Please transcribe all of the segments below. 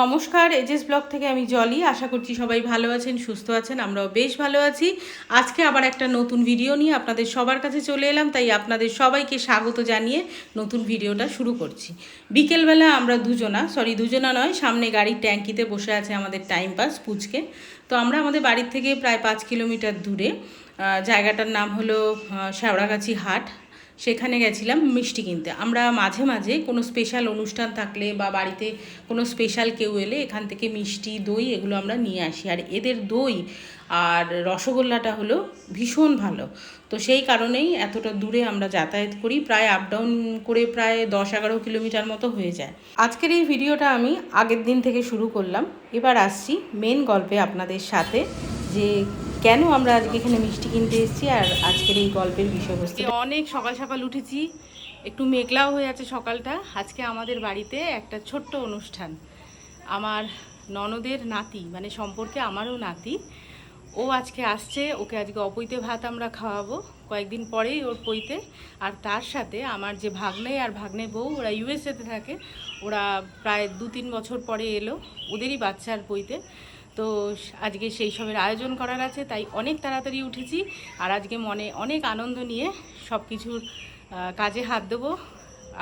নমস্কার, edges blog থেকে আমি জলি। আশা করছি সবাই ভালো আছেন, সুস্থ আছেন। আমরাও বেশ ভালো আছি। আজকে আবার একটা নতুন ভিডিও নিয়ে আপনাদের সবার কাছে চলে এলাম, তাই আপনাদের সবাইকে স্বাগত জানিয়ে নতুন ভিডিওটা শুরু করছি। বিকেলবেলা আমরা দুজনা নয়, সামনে গাড়ির ট্যাঙ্কিতে বসে আছে আমাদের টাইম পাস পুচকে। তো আমরা আমাদের বাড়ির থেকে প্রায় 5 কিলোমিটার দূরে, জায়গাটার নাম হলো শেওড়াগাছি হাট। সেখানে গেছিলাম মিষ্টি কিনতে। আমরা মাঝে মাঝে কোনো স্পেশাল অনুষ্ঠান থাকলে বা বাড়িতে কোনো স্পেশাল কেউ এলে এখান থেকে মিষ্টি, দই এগুলো আমরা নিয়ে আসি। আর এদের দই আর রসগোল্লাটা হলো ভীষণ ভালো। তো সেই কারণেই এতটা দূরে আমরা যাতায়াত করি, প্রায় আপ ডাউন করে প্রায় 10-11 কিলোমিটার মতো হয়ে যায়। আজকের এই ভিডিওটা আমি আগের দিন থেকে শুরু করলাম। এবার আসছি মেন গল্পে আপনাদের সাথে, যে কেন আমরা আজকে এখানে মিষ্টি কিনতে এসেছি আর আজকের এই গল্পের বিষয়বস্তু। অনেক সকাল সকাল উঠেছি, একটু মেঘলাও হয়ে আছে সকালটা। আজকে আমাদের বাড়িতে একটা ছোট্ট অনুষ্ঠান। আমার ননদের নাতি, মানে সম্পর্কে আমারও নাতি, ও আজকে আসছে। ওকে আজকে অপৈতে ভাত আমরা খাওয়াবো, কয়েকদিন পরেই ওর পৈতে। আর তার সাথে আমার যে ভাগ্নে আর ভাগ্নে বউ, ওরা ইউএসএতে থাকে। ওরা প্রায় 2-3 বছর পরে এলো, ওদেরই বাচ্চার পৈতে। তো আজকে সেই সবের আয়োজন করার আছে, তাই অনেক তাড়াতাড়ি উঠেছি। আর আজকে মনে অনেক আনন্দ নিয়ে সব কিছুর কাজে হাত দেবো,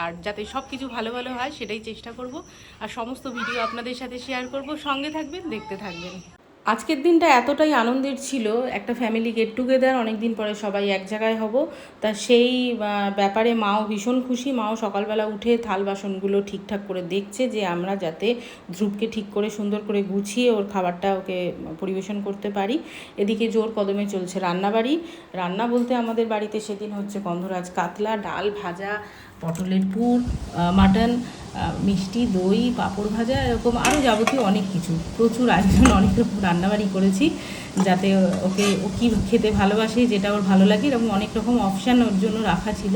আর যাতে সব কিছু ভালো ভালো হয় সেটাই চেষ্টা করব। আর সমস্ত ভিডিও আপনাদের সাথে শেয়ার করব, সঙ্গে থাকবেন, দেখতে থাকবেন। আজকের দিনটা এতটাই আনন্দের ছিল, একটা ফ্যামিলি গেট টুগেদার, অনেক দিন পরে সবাই এক জায়গায় হব। তা সেই ব্যাপারে মাও ভীষণ খুশি। মাও সকালবেলা উঠে থাল বাসনগুলো ঠিকঠাক করে দেখছে, যে আমরা যাতে ধ্রুবকে ঠিক করে সুন্দর করে গুছিয়ে ওর খাবারটা ওকে পরিবেশন করতে পারি। এদিকে জোর কদমে চলছে রান্নাবাড়ি। রান্না বলতে আমাদের বাড়িতে সেদিন হচ্ছে গন্ধরাজ কাতলা, ডাল, ভাজা, পটলের পুর, মাটন, মিষ্টি, দই, পাঁপড় ভাজা, এরকম আরও যাবতীয় অনেক কিছু, প্রচুর আয়োজন, অনেক রকম রান্নাবাড়ি করেছি, যাতে ও কী খেতে ভালোবাসে, যেটা ওর ভালো লাগে, এরকম অনেক রকম অপশান ওর জন্য রাখা ছিল।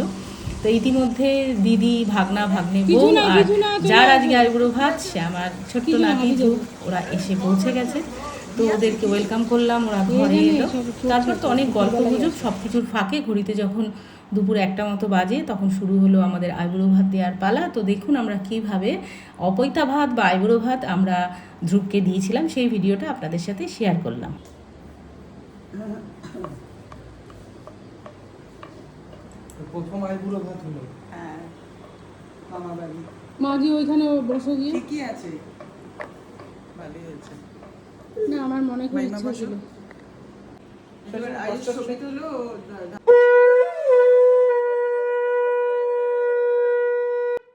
তো ইতিমধ্যে দিদি, ভাগনা, ভাগ্নে বউ আর যার আজকে আইবুড়ো ভাত, সে আমার ছোট্ট নাতি ধ্রুব, ওরা এসে পৌঁছে গেছে। তো ওদেরকে ওয়েলকাম করলাম, ওরা ঘরে এলো। তারপর তো অনেক গল্প গুজব, সব কিছুর ফাঁকে ঘড়িতে যখন দুপুর 1টা মতো বাজে, তখন শুরু হলো আমাদের আইবুড়ো ভাত দেওয়ার পালা। তো দেখুন আমরা কীভাবে অপৈতা ভাত বা আইবুড়ো ভাত আমরা ধ্রুবকে দিয়েছিলাম, সেই ভিডিওটা আপনাদের সাথে শেয়ার করলাম। প্রথম আইবুড়ো ভাত হলো। হ্যাঁ, মামা বাড়ি। মাঝি ওইখানে বসে গিয়ে ঠিকই আছে, ভালোই হয়েছে। না, আমার মনে খুব ইচ্ছা ছিল। এবার আয়ুষ ছবি তুলো।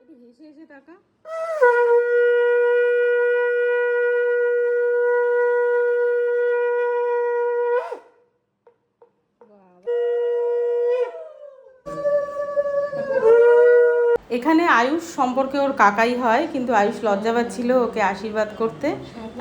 একটু হেসে হেসে টাকা। এখানে আয়ুষ সম্পর্কে ওর কাকাই হয়, কিন্তু আয়ুষ লজ্জা পাচ্ছিল ওকে আশীর্বাদ করতে।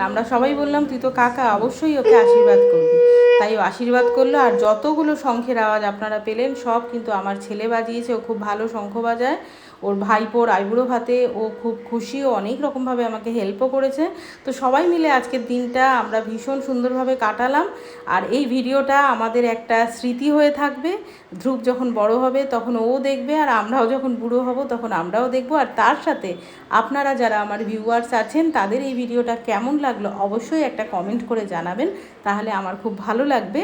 আমরা সবাই বললাম তুই তো কাকা, অবশ্যই ওকে আশীর্বাদ করবি। তাই ও আশীর্বাদ করলো। আর যতগুলো শঙ্খের আওয়াজ আপনারা পেলেন, সব কিন্তু আমার ছেলে বাজিয়েছে। ও খুব ভালো শঙ্খ বাজায়। ওর ভাইপোর আইবুড়ো ভাতে ও খুব খুশি, ও অনেক রকমভাবে আমাকে হেল্পও করেছে। তো সবাই মিলে আজকের দিনটা আমরা ভীষণ সুন্দরভাবে কাটালাম। আর এই ভিডিওটা আমাদের একটা স্মৃতি হয়ে থাকবে। ধ্রুব যখন বড় হবে তখন ও দেখবে, আর আমরাও যখন বুড়ো হব তখন আমরাও দেখব। আর তার সাথে আপনারা যারা আমার ভিউয়ার্স আছেন, তাদের এই ভিডিওটা কেমন লাগলো অবশ্যই একটা কমেন্ট করে জানাবেন, তাহলে আমার খুব ভালো লাগবে।